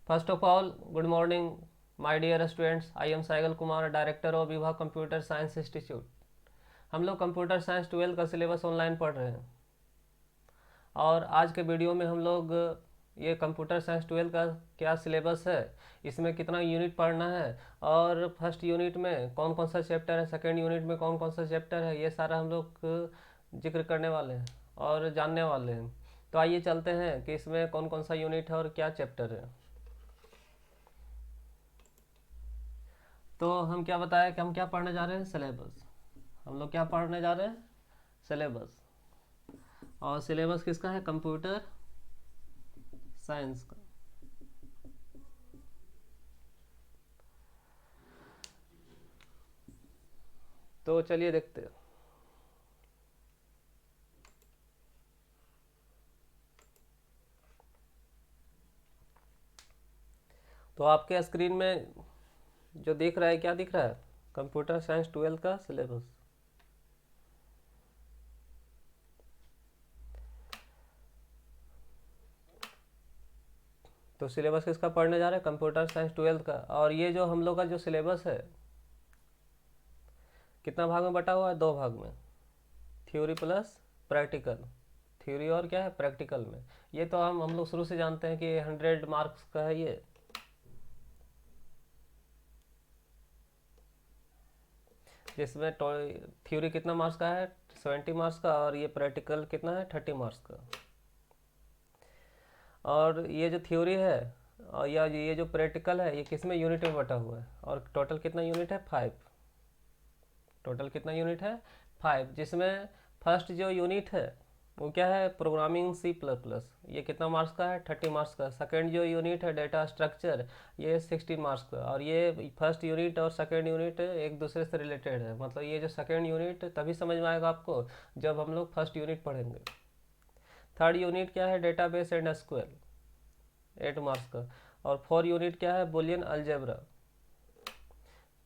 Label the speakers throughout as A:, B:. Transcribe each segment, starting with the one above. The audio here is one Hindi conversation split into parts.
A: First of all, good morning, my dear students. I am Saigal Kumar, director of विभाग कंप्यूटर साइंस इंस्टीट्यूट। हम लोग कंप्यूटर साइंस 12 का सिलेबस ऑनलाइन पढ़ रहे हैं और आज के वीडियो में हम लोग ये कंप्यूटर साइंस 12 का क्या सिलेबस है, इसमें कितना यूनिट पढ़ना है और फर्स्ट यूनिट में कौन कौन सा चैप्टर है, सेकेंड यूनिट में कौन कौन सा चैप्टर है, ये सारा हम लोग जिक्र करने वाले हैं और जानने वाले हैं। तो आइए चलते हैं कि इसमें कौन कौन सा यूनिट है और क्या चैप्टर है। तो हम क्या बताया कि हम क्या पढ़ने जा रहे हैं, सिलेबस। हम लोग क्या पढ़ने जा रहे हैं, सिलेबस। और सिलेबस किसका है, कंप्यूटर साइंस का। तो चलिए देखते हैं। तो आपके स्क्रीन में जो दिख रहा है, क्या दिख रहा है, कंप्यूटर साइंस 12 का सिलेबस। तो सिलेबस किसका पढ़ने जा रहे हैं, कंप्यूटर साइंस 12 का। और ये जो हम लोग का जो सिलेबस है, कितना भाग में बटा हुआ है, दो भाग में, थ्योरी प्लस प्रैक्टिकल। थ्योरी और क्या है, प्रैक्टिकल में। ये तो हम लोग शुरू से जानते हैं कि 100 मार्क्स का है ये। जिसमें थ्योरी कितना मार्क्स का है, 70 मार्क्स का, और ये प्रैक्टिकल कितना है, 30 मार्क्स का। और ये जो थ्योरी है और या ये जो प्रैक्टिकल है, ये किस में यूनिट में बटा हुआ है, और टोटल कितना यूनिट है, 5। टोटल कितना यूनिट है, 5। जिसमें फर्स्ट जो यूनिट है वो क्या है, प्रोग्रामिंग सी प्लस प्लस, ये कितना मार्क्स का है, 30 मार्क्स का। सेकेंड जो यूनिट है, डेटा स्ट्रक्चर, ये 16 मार्क्स का। और ये फर्स्ट यूनिट और सेकेंड यूनिट एक दूसरे से रिलेटेड है, मतलब ये जो सेकेंड यूनिट तभी समझ में आएगा आपको जब हम लोग फर्स्ट यूनिट पढ़ेंगे। थर्ड यूनिट क्या है, डेटाबेस एंड एसक्यूएल, 8 मार्क्स का। और 4 यूनिट क्या है, बुलियन अलजेब्रा।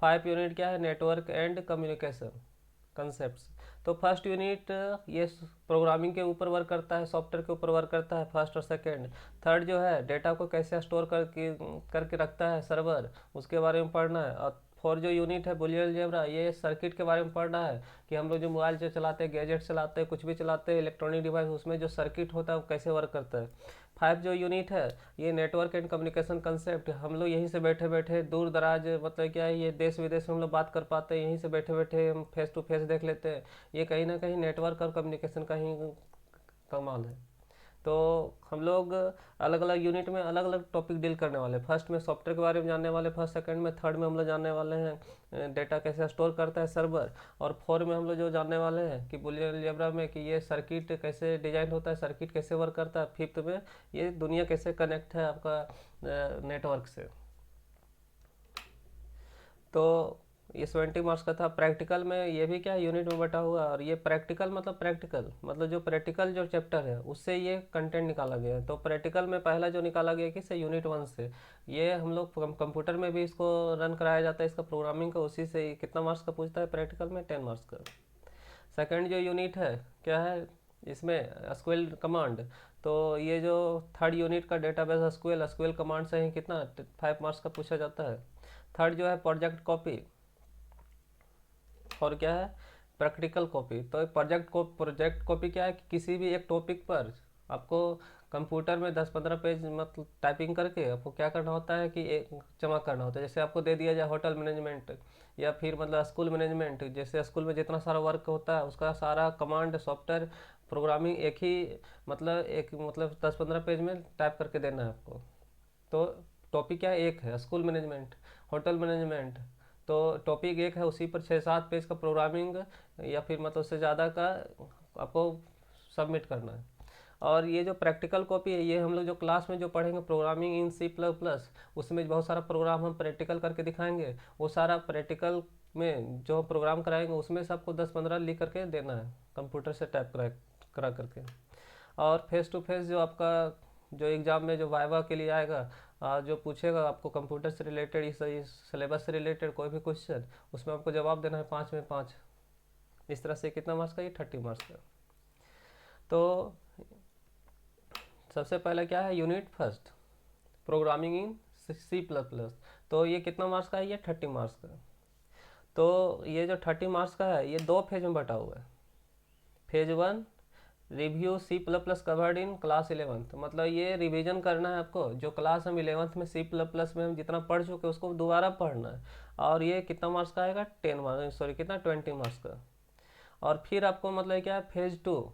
A: 5 यूनिट क्या है, नेटवर्क एंड कम्युनिकेशन कंसेप्ट्स। तो फर्स्ट यूनिट ये प्रोग्रामिंग के ऊपर वर्क करता है, सॉफ्टवेयर के ऊपर वर्क करता है, फर्स्ट और सेकंड। थर्ड जो है, डेटा को कैसे स्टोर करके रखता है सर्वर, उसके बारे में पढ़ना है। और फोर जो यूनिट है, बुलियन अलजेब्रा, ये सर्किट के बारे में पढ़ना है कि हम लोग जो मोबाइल से चलाते हैं, गैजेट चलाते हैं, कुछ भी चलाते हैं, इलेक्ट्रॉनिक डिवाइस, उसमें जो सर्किट होता है वो कैसे वर्क करता है। 5 जो यूनिट है, ये नेटवर्क एंड कम्युनिकेशन कंसेप्ट। हम लोग यहीं से बैठे बैठे दूर दराज, मतलब क्या है, ये देश विदेश में हम लोग बात कर पाते हैं, यहीं से बैठे बैठे हम फेस टू फेस देख लेते हैं। ये कहीं ना कहीं नेटवर्क और कम्युनिकेशन का ही कमाल है। तो हम लोग अलग अलग यूनिट में अलग अलग टॉपिक डील करने वाले हैं। फर्स्ट में सॉफ्टवेयर के बारे में जानने वाले, फर्स्ट सेकंड में, थर्ड में हम लोग जानने वाले हैं डेटा कैसे स्टोर करता है सर्वर। और फोर में हम लोग जो जानने वाले हैं कि बुलियन अलजेब्रा में कि ये सर्किट कैसे डिजाइन होता है, सर्किट कैसे वर्क करता है। फिफ्थ में ये दुनिया कैसे कनेक्ट है आपका नेटवर्क से। तो ये 70 मार्क्स का था। प्रैक्टिकल में ये भी क्या यूनिट में बटा हुआ है, और ये प्रैक्टिकल मतलब जो प्रैक्टिकल जो चैप्टर है उससे ये कंटेंट निकाला गया है। तो प्रैक्टिकल में पहला जो निकाला गया किससे, यूनिट 1 से। ये हम लोग कंप्यूटर में भी इसको रन कराया जाता है, इसका प्रोग्रामिंग का, उसी से कितना मार्क्स का पूछता है, प्रैक्टिकल में 10 मार्क्स का। सेकेंड जो यूनिट है, क्या है इसमें, एसक्यूएल कमांड। तो ये जो थर्ड यूनिट का डेटाबेस एसक्यूएल, एसक्यूएल कमांड से ही कितना 5 मार्क्स का पूछा जाता है। थर्ड जो है प्रोजेक्ट कॉपी, और क्या है, प्रैक्टिकल कॉपी। तो प्रोजेक्ट कॉपी क्या है कि किसी भी एक टॉपिक पर आपको कंप्यूटर में 10-15 पेज मतलब टाइपिंग करके आपको क्या करना होता है कि एक जमा करना होता है। जैसे आपको दे दिया जाए होटल मैनेजमेंट, या फिर मतलब स्कूल मैनेजमेंट, जैसे स्कूल में जितना सारा वर्क होता है उसका सारा कमांड सॉफ्टवेयर प्रोग्रामिंग एक ही, मतलब 10-15 पेज में टाइप करके देना है आपको। तो टॉपिक क्या है, एक है स्कूल मैनेजमेंट, होटल मैनेजमेंट। तो टॉपिक एक है, उसी पर 6-7 पेज का प्रोग्रामिंग या फिर मतलब उससे ज़्यादा का आपको सबमिट करना है। और ये जो प्रैक्टिकल कॉपी है, ये हम लोग जो क्लास में जो पढ़ेंगे programming in C plus plus, उसमें बहुत सारा प्रोग्राम हम प्रैक्टिकल करके दिखाएंगे। वो सारा प्रैक्टिकल में जो प्रोग्राम कराएंगे उसमें से आपको 10-15 लिख करके देना है, कंप्यूटर से टाइप करा करके। और फेस टू फेस जो आपका जो एग्ज़ाम में जो वाइवा के लिए आएगा, जो पूछेगा आपको कंप्यूटर से रिलेटेड, इस सिलेबस से रिलेटेड कोई भी क्वेश्चन, उसमें आपको जवाब देना है 5 में 5। इस तरह से कितना मार्क्स का, ये 30 मार्क्स का। तो सबसे पहले क्या है, unit first. Programming in C++। तो ये कितना मार्क्स का है, ये 30 मार्क्स का। तो ये जो 30 मार्क्स का है ये दो फेज में बटा हुआ है। Phase 1 review C++ covered in class 11th, मतलब ये रिवीजन करना है आपको, जो क्लास हम 11th में C++ में हम जितना पढ़ चुके उसको दोबारा पढ़ना है। और ये कितना मार्क्स का आएगा, 10 मार्क्स, सॉरी कितना, 20 मार्क्स का। और फिर आपको मतलब क्या है, फेज 2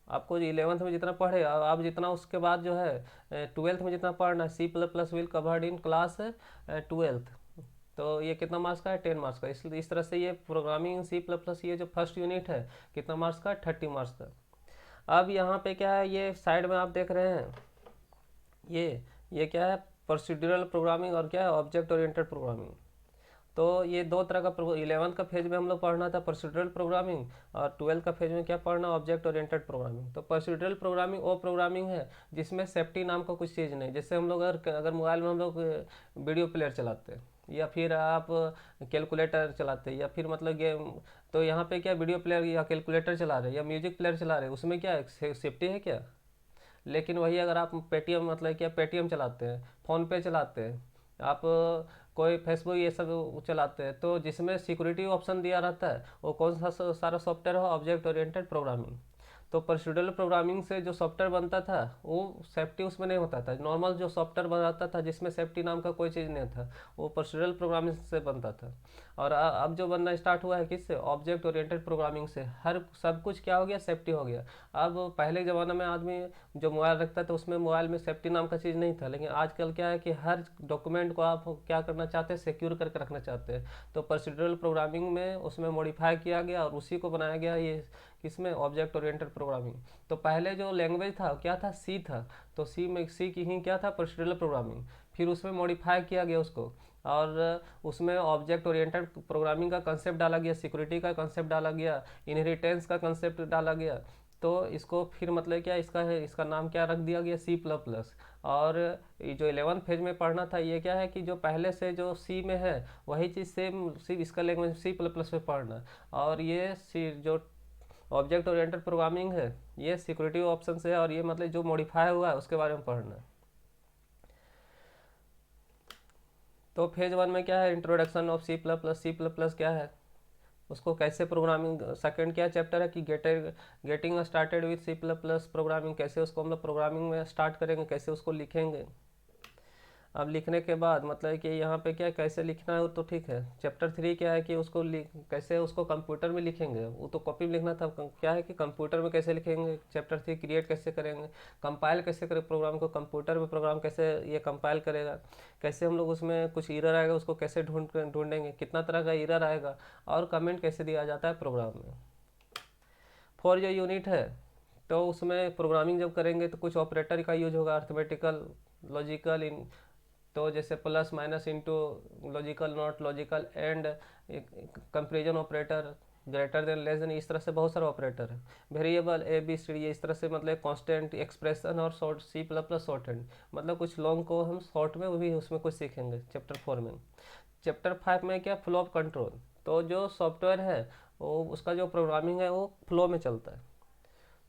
A: आपको 11th में जितना पढ़े आप जितना उसके बाद जो है 12th में जितना पढ़ना है, C++ will covered in class 12th। तो ये कितना मार्क्स का है, 10 मार्क्स का। इसलिए इस तरह से ये प्रोग्रामिंग C++ ये जो फर्स्ट यूनिट है कितना मार्क्स का, 30 मार्क्स का। अब यहाँ पे क्या है, ये साइड में आप देख रहे हैं, ये क्या है, प्रोसीड्यूरल प्रोग्रामिंग और क्या है, ऑब्जेक्ट ओरिएंटेड प्रोग्रामिंग। तो ये दो तरह का 11th का फेज में हम लोग पढ़ना था प्रोसीड्यूरल प्रोग्रामिंग, और 12th का फेज में क्या पढ़ना, ऑब्जेक्ट ओरिएंटेड प्रोग्रामिंग। तो प्रोसीड्यूरल प्रोग्रामिंग वो प्रोग्रामिंग है जिसमें सेफ्टी नाम का कुछ चीज़ नहीं। जैसे हम लोग अगर मोबाइल में हम लोग वीडियो प्लेयर चलाते हैं, या फिर आप कैलकुलेटर चलाते हैं, या फिर मतलब गेम, तो यहाँ पे क्या वीडियो प्लेयर या कैलकुलेटर चला रहे हैं या म्यूजिक प्लेयर चला रहे हैं, उसमें क्या सेफ्टी है क्या। लेकिन वही अगर आप पेटीएम, मतलब क्या पेटीएम चलाते हैं, फ़ोन पे चलाते हैं, आप कोई फेसबुक ये सब चलाते हैं, तो जिसमें सिक्योरिटी ऑप्शन दिया रहता है वो कौन सा सारा सॉफ्टवेयर है, ऑब्जेक्ट ओरिएंटेड प्रोग्रामिंग। तो प्रोसीड्यूरल प्रोग्रामिंग से जो सॉफ्टवेयर बनता था वो सेफ्टी उसमें नहीं होता था। नॉर्मल जो सॉफ्टवेयर बनाता था जिसमें सेफ्टी नाम का कोई चीज़ नहीं था, वो प्रोसीड्यूरल प्रोग्रामिंग से बनता था। और अब जो बनना स्टार्ट हुआ है किससे, ऑब्जेक्ट ओरिएंटेड प्रोग्रामिंग से। हर सब कुछ क्या हो गया, सेफ्टी हो गया। अब पहले के ज़माने में आदमी जो मोबाइल रखता था उसमें मोबाइल में सेफ्टी नाम का चीज़ नहीं था, लेकिन आजकल क्या है कि हर डॉक्यूमेंट को आप क्या करना चाहते हैं, सिक्योर करके रखना चाहते हैं। तो प्रोसीड्यूरल प्रोग्रामिंग में उसमें मॉडिफाई किया गया और उसी को बनाया गया ये किसमें, ऑब्जेक्ट ओरिएंटेड प्रोग्रामिंग। तो पहले जो लैंग्वेज था क्या था, सी था। तो सी की ही क्या था, प्रोसीड्यूरल प्रोग्रामिंग। फिर उसमें मॉडिफाई किया गया उसको, और उसमें ऑब्जेक्ट ओरिएंटेड प्रोग्रामिंग का कंसेप्ट डाला गया, सिक्योरिटी का कंसेप्ट डाला गया, इनहेरिटेंस का कंसेप्ट डाला गया। तो इसको फिर मतलब क्या, इसका है, इसका नाम क्या रख दिया गया, C++। और ये जो 11th फेज में पढ़ना था ये क्या है कि जो पहले से जो सी में है वही चीज़ सेम सिर्फ इसका लैंग्वेज C++ में पढ़ना। और ये सी जो ऑब्जेक्ट ओरिएंटेड प्रोग्रामिंग है ये सिक्योरिटी ऑप्शन से है, और ये मतलब जो मॉडिफाई हुआ है उसके बारे में पढ़ना है। तो फेज 1 में क्या है, इंट्रोडक्शन ऑफ C++। क्या है उसको कैसे प्रोग्रामिंग, सेकंड क्या चैप्टर है कि getting started with C++ programming, कैसे उसको हम लोग प्रोग्रामिंग में स्टार्ट करेंगे, कैसे उसको लिखेंगे। अब लिखने के बाद मतलब कि यहाँ पे क्या कैसे लिखना है वो तो ठीक है। चैप्टर 3 क्या है कि उसको कैसे उसको कंप्यूटर में लिखेंगे, वो तो कॉपी में लिखना था। क्या है कि कंप्यूटर में कैसे लिखेंगे, चैप्टर 3 क्रिएट कैसे करेंगे, कंपाइल कैसे करें प्रोग्राम को, कंप्यूटर में प्रोग्राम कैसे ये कंपाइल करेगा, कैसे हम लोग उसमें कुछ एरर आएगा उसको कैसे ढूंढेंगे, कितना तरह का एरर आएगा, और कमेंट कैसे दिया जाता है प्रोग्राम में। फोर जो यूनिट है तो उसमें प्रोग्रामिंग जब करेंगे तो कुछ ऑपरेटर का यूज होगा, अर्थमेटिकल, लॉजिकल, इन, तो जैसे plus minus into, logical not logical, and, comparison operator, greater than less than, इस तरह से बहुत सारे ऑपरेटर है। वेरिएबल ABCD ये इस तरह से मतलब कांस्टेंट, एक्सप्रेशन और शॉर्ट, C++ शॉर्ट हैंड, मतलब कुछ लॉन्ग को हम शॉर्ट में वो भी उसमें कुछ सीखेंगे चैप्टर 4 में। चैप्टर 5 में क्या, फ्लो ऑफ कंट्रोल। तो जो सॉफ्टवेयर है वो उसका जो प्रोग्रामिंग है वो फ्लो में चलता है।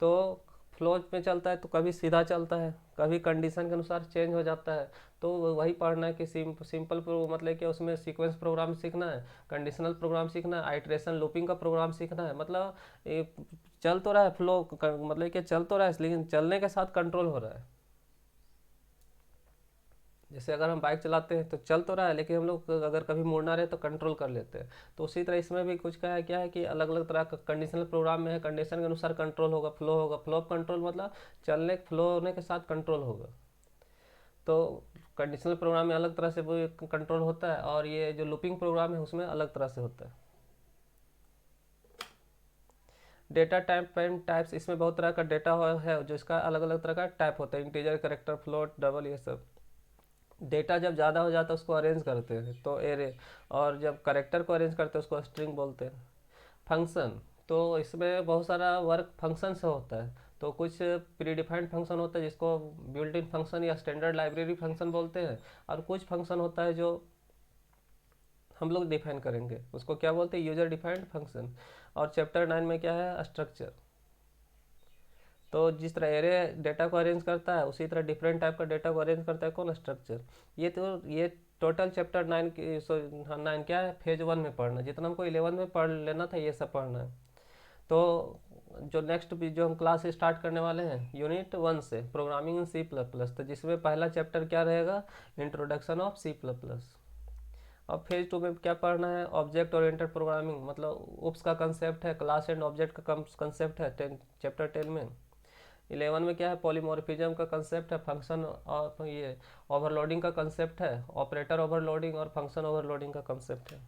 A: तो फ्लो में चलता है तो कभी सीधा चलता है, कभी कंडीशन के अनुसार चेंज हो जाता है। तो वही पढ़ना है कि सिंपल मतलब कि उसमें सीक्वेंस प्रोग्राम सीखना है, कंडीशनल प्रोग्राम सीखना है, आइट्रेशन लूपिंग का प्रोग्राम सीखना है। मतलब ये चल तो रहा है फ्लो, मतलब कि चल तो रहा है लेकिन चलने के साथ कंट्रोल हो रहा है। जैसे अगर हम बाइक चलाते हैं तो चल तो रहा है लेकिन हम लोग अगर कभी मुड़ना रहे तो कंट्रोल कर लेते हैं। तो उसी तरह इसमें भी कुछ का है, क्या है कि अलग अलग तरह का कंडीशनल प्रोग्राम में है, कंडीशन के अनुसार कंट्रोल होगा, फ्लो होगा। फ्लो ऑफ कंट्रोल मतलब चलने फ्लो होने के साथ कंट्रोल होगा। तो कंडीशनल प्रोग्राम में अलग तरह से वो कंट्रोल होता है, और ये जो लूपिंग प्रोग्राम है उसमें अलग तरह से होता है। डेटा टाइप एंड टाइप्स, इसमें बहुत तरह का डेटा है जो इसका अलग अलग तरह का टाइप होता है, इंटीजर, करेक्टर, फ्लोट, डबल, ये सब। डेटा जब ज़्यादा हो जाता है उसको अरेंज करते हैं तो एरे, और जब करेक्टर को अरेंज करते हैं उसको स्ट्रिंग बोलते हैं। फंक्शन, तो इसमें बहुत सारा वर्क फंक्शन से होता है। तो कुछ प्री डिफाइंड फंक्शन होता है जिसको बिल्ट इन फंक्शन या स्टैंडर्ड लाइब्रेरी फंक्शन बोलते हैं, और कुछ फंक्शन होता है जो हम लोग डिफाइन करेंगे उसको क्या बोलते हैं, यूजर डिफाइंड फंक्शन। और चैप्टर 9 में क्या है, स्ट्रक्चर। तो जिस तरह एरे डेटा को अरेंज करता है उसी तरह डिफरेंट टाइप का डेटा को अरेंज करता है कौन, स्ट्रक्चर। ये टोटल चैप्टर 9 की 9 क्या है, फेज 1 में पढ़ना, जितना हमको 11 में पढ़ लेना था ये सब पढ़ना है। तो जो नेक्स्ट भी जो हम क्लास स्टार्ट करने वाले हैं यूनिट 1 से, प्रोग्रामिंग इन C++, तो जिसमें पहला चैप्टर क्या रहेगा, इंट्रोडक्शन ऑफ C++। अब फेज 2 में क्या पढ़ना है, ऑब्जेक्ट ओरिएंटेड प्रोग्रामिंग, मतलब उप्स का कंसेप्ट है, क्लास एंड ऑब्जेक्ट का कंसेप्ट है चैप्टर 10 में। 11 में क्या है, पॉलीमॉर्फिज्म का कंसेप्ट है, फंक्शन और ये ओवरलोडिंग का कंसेप्ट है, ऑपरेटर ओवरलोडिंग और फंक्शन ओवरलोडिंग का कंसेप्ट है।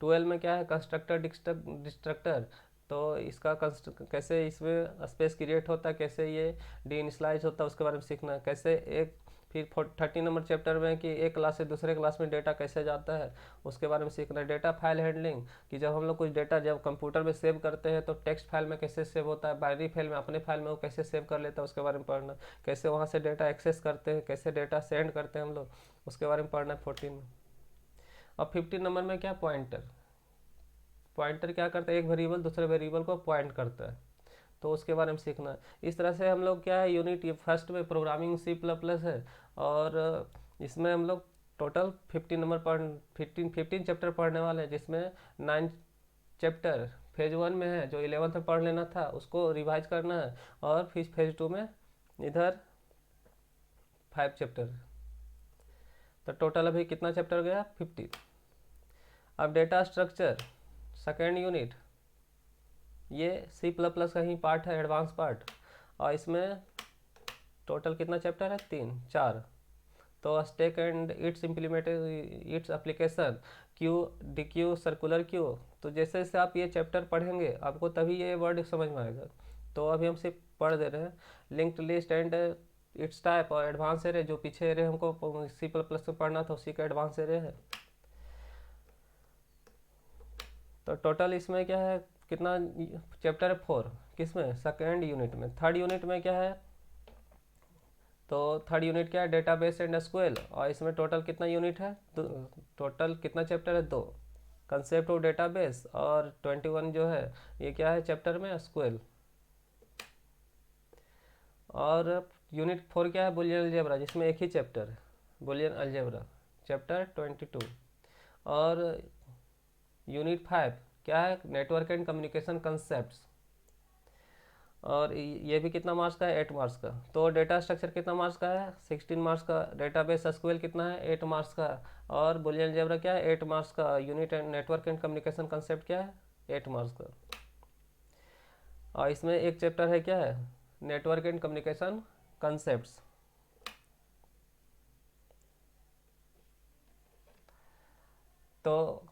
A: 12 में क्या है, कंस्ट्रक्टर डिस्ट्रक्टर, तो इसका कैसे इसमें स्पेस क्रिएट होता है, कैसे ये डी इनिशलाइज होता है उसके बारे में सीखना है, कैसे एक। फिर 13 नंबर चैप्टर में कि एक क्लास से दूसरे क्लास में डेटा कैसे जाता है उसके बारे में सीखना है। डेटा फाइल हैंडलिंग, कि जब हम लोग कुछ डेटा जब कंप्यूटर में सेव करते हैं तो टेक्स्ट फाइल में कैसे सेव होता है, बाइनरी फाइल में अपने फाइल में वो कैसे सेव कर लेता है उसके बारे में पढ़ना, कैसे वहाँ से डेटा एक्सेस करते हैं, कैसे डेटा सेंड करते हैं हम लोग उसके बारे में पढ़ना है 14 में। अब 15 नंबर में क्या, पॉइंटर। पॉइंटर क्या करता है, एक वेरिएबल दूसरे वेरिएबल को पॉइंट करता है, तो उसके बारे में सीखना है। इस तरह से हम लोग क्या है, यूनिट ये फर्स्ट में प्रोग्रामिंग C++ है, और इसमें हम लोग टोटल 15 चैप्टर पढ़ने वाले हैं, जिसमें 9 चैप्टर फेज 1 में है, जो 11th में पढ़ लेना था उसको रिवाइज करना है, और फिर फेज 2 में इधर 5 चैप्टर। तो टोटल अभी कितना चैप्टर गया, 50। अब डेटा स्ट्रक्चर सेकेंड यूनिट, ये C++ का ही पार्ट है, एडवांस पार्ट, और इसमें टोटल कितना चैप्टर है, 4। तो stack and it's implemented its application, Q D Q circular queue. तो जैसे जैसे आप ये चैप्टर पढ़ेंगे आपको तभी ये वर्ड समझ में आएगा। तो अभी हम सिर्फ पढ़ दे रहे हैं। Linked list and it's type और एडवांस एरे, जो पीछे एरे हमको C++ में पढ़ना था उसी का एडवांस एरे है। तो टोटल इसमें क्या है, कितना चैप्टर है, 4। किसमें, सेकेंड यूनिट में। थर्ड यूनिट में क्या है, तो थर्ड यूनिट क्या है, डेटाबेस एंड एसक्यूएल, और इसमें टोटल कितना यूनिट है, टोटल कितना चैप्टर है, 2। कंसेप्ट ऑफ डेटाबेस, और 21 जो है ये क्या है चैप्टर में, एसक्यूएल। और यूनिट 4 क्या है, बुलियन अलजेब्रा, जिसमें एक ही चैप्टर है, बुलियन अलजेब्रा, चैप्टर 22। और यूनिट 5 क्या है, नेटवर्क एंड कम्युनिकेशन कंसेप्ट, और ये भी कितना मार्क्स का है, 8 मार्क्स का। तो डेटा स्ट्रक्चर कितना मार्क्स का है, 16 मार्क्स का। डेटाबेस एसक्यूएल कितना है, 8 मार्क्स का। और बुलियन अलजेब्रा क्या है, 8 मार्क्स का। Unit and network and communication concept क्या है, 8 मार्क्स का। और इसमें एक चैप्टर है क्या है, नेटवर्क एंड कम्युनिकेशन कंसेप्ट। तो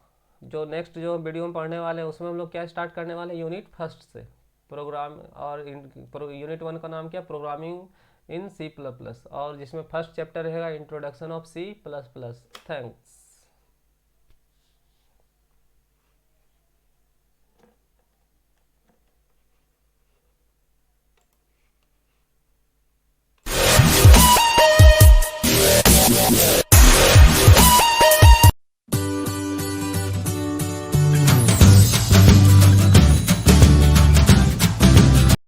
A: जो नेक्स्ट जो वीडियो में पढ़ने वाले हैं उसमें हम लोग क्या स्टार्ट करने वाले हैं, यूनिट फर्स्ट से प्रोग्राम। और यूनिट 1 का नाम क्या, प्रोग्रामिंग इन C++, और जिसमें फर्स्ट चैप्टर रहेगा इंट्रोडक्शन ऑफ C++। थैंक्स।